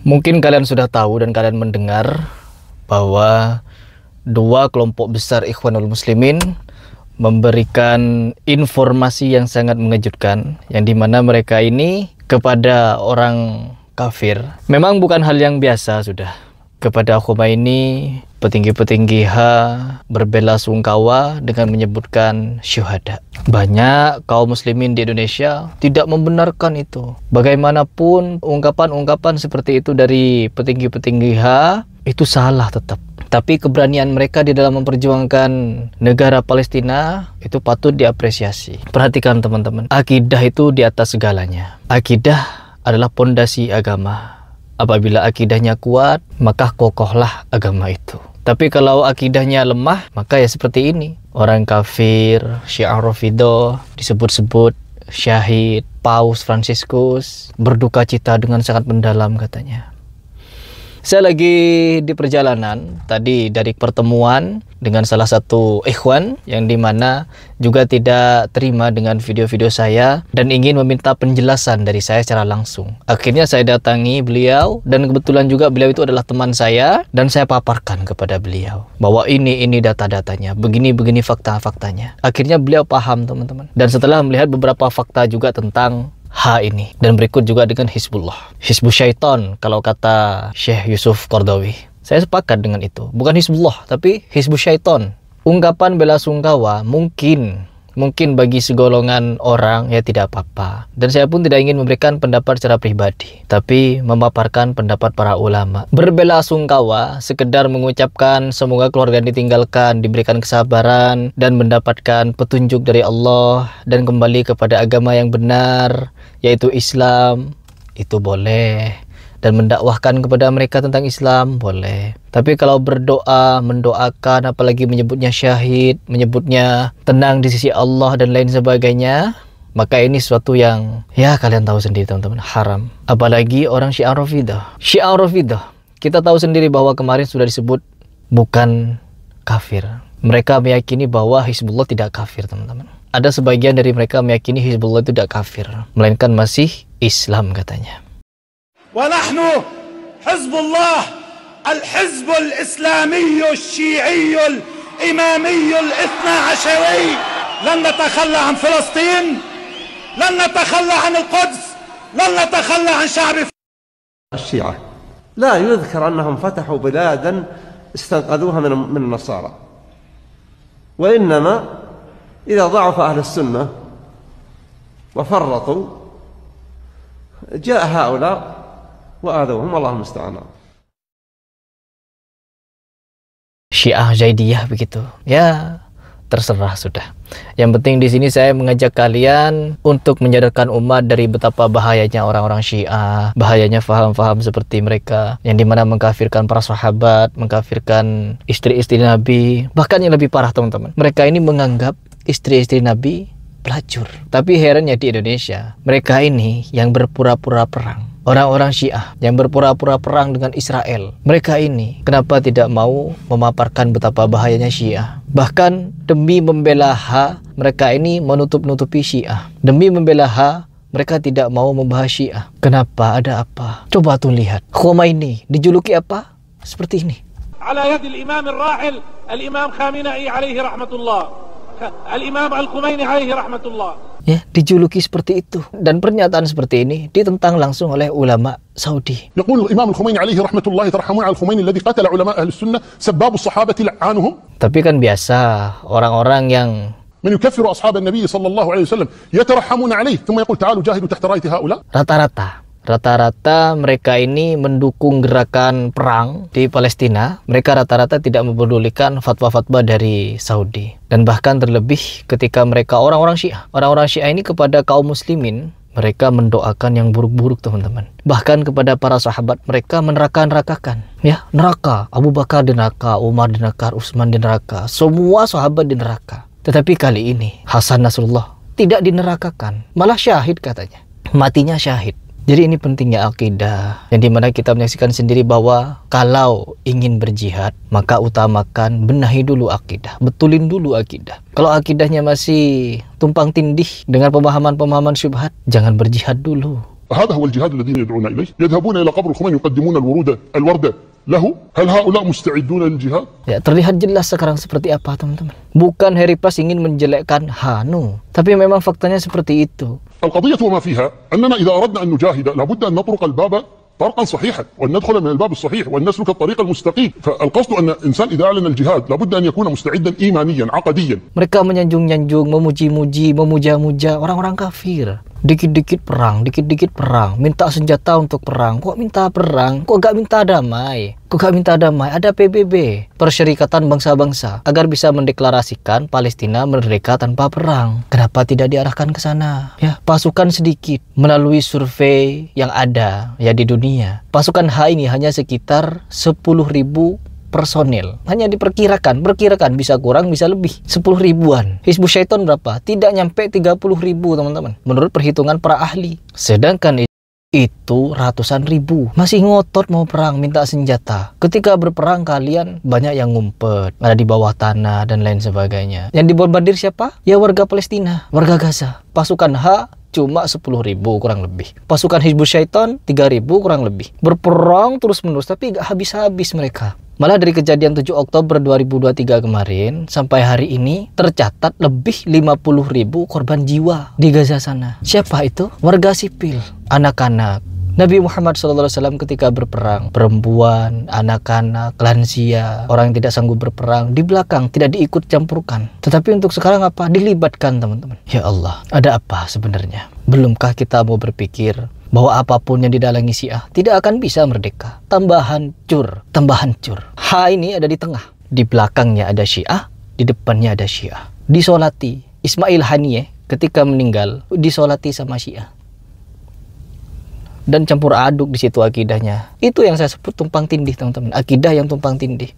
Mungkin kalian sudah tahu dan kalian mendengar bahwa dua kelompok besar Ikhwanul Muslimin memberikan informasi yang sangat mengejutkan, yang dimana mereka ini kepada orang kafir memang bukan hal yang biasa sudah. Kepada Khomeini, petinggi-petinggi H berbela sungkawa dengan menyebutkan syuhada. Banyak kaum muslimin di Indonesia tidak membenarkan itu. Bagaimanapun ungkapan-ungkapan seperti itu dari petinggi-petinggi H itu salah tetap. Tapi keberanian mereka di dalam memperjuangkan negara Palestina itu patut diapresiasi. Perhatikan teman-teman, akidah itu di atas segalanya. Akidah adalah pondasi agama. Apabila akidahnya kuat, maka kokohlah agama itu. Tapi kalau akidahnya lemah, maka ya seperti ini. Orang kafir, Syiah Rafidhah, disebut-sebut syahid, Paus Fransiskus, berduka cita dengan sangat mendalam katanya. Saya lagi di perjalanan tadi dari pertemuan dengan salah satu ikhwan yang dimana juga tidak terima dengan video-video saya dan ingin meminta penjelasan dari saya secara langsung. Akhirnya saya datangi beliau dan kebetulan juga beliau itu adalah teman saya dan saya paparkan kepada beliau bahwa ini data-datanya, begini-begini fakta-faktanya. Akhirnya beliau paham teman-teman. Dan setelah melihat beberapa fakta juga tentang H ini, dan berikut juga dengan Hizbullah, Hizbus Syaiton kalau kata Syekh Yusuf Qaradawi. Saya sepakat dengan itu, bukan Hizbullah tapi Hizbus Syaiton. Ungkapan bela sungkawa mungkin bagi segolongan orang ya tidak apa-apa, dan saya pun tidak ingin memberikan pendapat secara pribadi, tapi memaparkan pendapat para ulama. Berbela sungkawa sekedar mengucapkan semoga keluarga ditinggalkan diberikan kesabaran dan mendapatkan petunjuk dari Allah dan kembali kepada agama yang benar, yaitu Islam, itu boleh. Dan mendakwahkan kepada mereka tentang Islam boleh. Tapi kalau berdoa, mendoakan, apalagi menyebutnya syahid, menyebutnya tenang di sisi Allah dan lain sebagainya, maka ini sesuatu yang ya kalian tahu sendiri teman-teman, haram. Apalagi orang Syiah Rafidhah. Syiah Rafidhah, kita tahu sendiri bahwa kemarin sudah disebut bukan kafir. Mereka meyakini bahwa Hizbullah tidak kafir teman-teman. Ada sebagian dari mereka meyakini Hizbullah itu tidak kafir, melainkan masih Islam katanya. ونحن حزب الله الحزب الإسلامي الشيعي الإمامي الاثنى عشري لن نتخلى عن فلسطين، لن نتخلى عن القدس، لن نتخلى عن شعب الشيعة. لا يذكر أنهم فتحوا بلادا استنقذوها من النصارى، وإنما إذا ضعف أهل السنة وفرطوا جاء هؤلاء وآذوهم والله المستعان. Syiah Zaidiyah begitu. Ya, terserah sudah. Yang penting di sini saya mengajak kalian untuk menyadarkan umat dari betapa bahayanya orang-orang Syiah, bahayanya faham-faham seperti mereka yang dimana mengkafirkan para sahabat, mengkafirkan istri-istri Nabi, bahkan yang lebih parah teman-teman. Mereka ini menganggap istri-istri Nabi pelacur. Tapi herannya di Indonesia, mereka ini yang berpura-pura perang. Orang-orang Syiah yang berpura-pura perang dengan Israel, mereka ini kenapa tidak mau memaparkan betapa bahayanya Syiah? Bahkan demi membela H, mereka ini menutup-nutupi Syiah. Demi membela H, mereka tidak mau membahas Syiah. Kenapa? Ada apa? Coba tuh lihat. Khomeini dijuluki apa? Seperti ini. على يد الإمام الراحل الإمام خامنئي عليه رحمة الله، الإمام الخميني عليه رحمة الله. Ya, dijuluki seperti itu. Dan pernyataan seperti ini ditentang langsung oleh ulama Saudi. يقول الإمام الخميني عليه رحمة الله ترحمون على الخميني الذي قتل علماء أهل السنة سباب الصحابة لعانهم. Tapi kan biasa orang-orang yang من يكفر أصحاب النبي صلى الله عليه وسلم يترحمون عليه ثم يقول تعالوا جاهدوا تحت راية هؤلاء. Rata-rata mereka ini mendukung gerakan perang di Palestina. Mereka rata-rata tidak mempedulikan fatwa-fatwa dari Saudi. Dan bahkan terlebih ketika mereka orang-orang Syiah ini kepada kaum muslimin, mereka mendoakan yang buruk-buruk teman-teman. Bahkan kepada para sahabat mereka meneraka-nerakakan. Ya, neraka. Abu Bakar di neraka, Umar di neraka, Utsman di neraka. Semua sahabat di neraka. Tetapi kali ini Hasan Nasrullah tidak dinerakakan. Malah syahid katanya. Matinya syahid. Jadi ini pentingnya akidah, yang dimana kita menyaksikan sendiri bahwa kalau ingin berjihad, maka utamakan benahi dulu akidah, betulin dulu akidah. Kalau akidahnya masih tumpang tindih dengan pemahaman-pemahaman syubhat, jangan berjihad dulu. هذا هو الجهاد الذي يدعون إليه. يذهبون إلى قبر الخميني يقدمون الوردة له. هل هؤلاء مستعدون للجهاد؟ Ya, terlihat jelas sekarang seperti apa, teman-teman. Bukan Harry Plus ingin menjelekkan Hanu, tapi memang faktanya seperti itu. القضية وما فيها أننا إذا أردنا أن نجاهد لابد أن نطرق الباب طرقا صحيحا وأن ندخل من الباب الصحيح وأن نسلك الطريق المستقيم. فالقصد أن الإنسان إذا أعلن الجهاد لابد أن يكون مستعدا إيمانيا عقديا. Mereka menyanjung-nyanjung, memuji-muji, memuja-muja orang-orang kafir. Dikit-dikit perang, minta senjata untuk perang. Kok minta perang? Kok gak minta damai? Ada PBB, Perserikatan Bangsa-Bangsa, agar bisa mendeklarasikan Palestina merdeka tanpa perang. Kenapa tidak diarahkan ke sana? Ya, pasukan sedikit. Melalui survei yang ada ya di dunia, pasukan H ini hanya sekitar 10.000 personil. Hanya diperkirakan, bisa kurang, bisa lebih. 10 ribuan. Hizbus Syaiton berapa? Tidak nyampe 30.000, teman-teman. Menurut perhitungan para ahli. Sedangkan itu ratusan ribu. Masih ngotot mau perang, minta senjata. Ketika berperang kalian banyak yang ngumpet. Ada di bawah tanah dan lain sebagainya. Yang dibombardir siapa? Ya warga Palestina, warga Gaza. Pasukan H cuma 10.000 kurang lebih. Pasukan Hizbus Syaiton 3.000 kurang lebih. Berperang terus-menerus tapi gak habis-habis mereka. Malah dari kejadian 7 Oktober 2023 kemarin sampai hari ini tercatat lebih 50.000 korban jiwa di Gaza sana. Siapa itu? Warga sipil, anak-anak. Nabi Muhammad SAW ketika berperang, perempuan, anak-anak, lansia, orang yang tidak sanggup berperang, di belakang tidak diikut campurkan. Tetapi untuk sekarang apa? Dilibatkan, teman-teman. Ya Allah, ada apa sebenarnya? Belumkah kita mau berpikir bahwa apapun yang didalangi Syiah tidak akan bisa merdeka? Tambah hancur. H ini ada di tengah. Di belakangnya ada Syiah, di depannya ada Syiah. Disolati. Ismail Haniyeh ketika meninggal, disolati sama Syiah. Dan campur aduk di situ akidahnya. Itu yang saya sebut tumpang tindih, teman-teman. Akidah yang tumpang tindih.